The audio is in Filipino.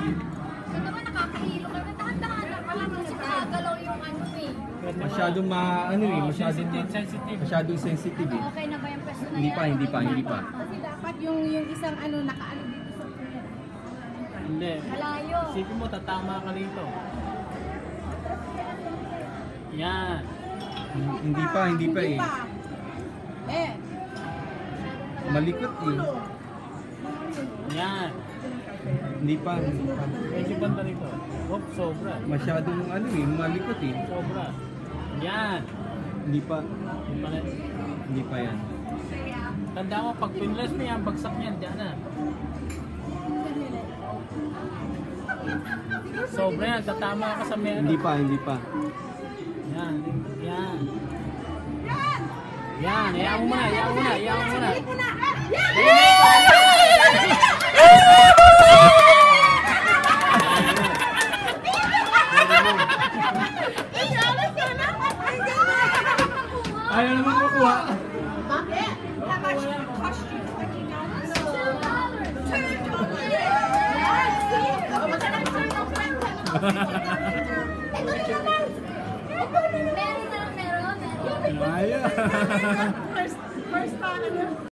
So naman nakakahilo kami. Dahan-dahan na pala kasi nakagalaw yung ano eh. Masyadong masyadong sensitive eh. Okay na ba yung pwesto na Hindi yan? pa, hindi pa, hindi pa. Kasi dapat yung isang ano nakaano dito sa puwet. Hindi. Malayo. Isipin mo, tatama ka rito. Yan. Hindi pa eh. Eh, Malikot eh. Yan. Hindi pa. Medyo banda rito. Hop, sobra. Masyadong ano eh, malikot eh. Sobra. Yan. Hindi pa. Hindi pa na. Hindi pa yan. Tanda mo, pag pinless mo yan, bagsak niyan. Diyan na. Sobra yan. Tatama ka sa may ano. Hindi pa. Yan. Yan. Yan. Hayaan mo muna. Hayaan mo muna. Hayaan mo muna. Ayaw naman makuha. bakit? How much cost you? $20? Meron. Ayaw. First time.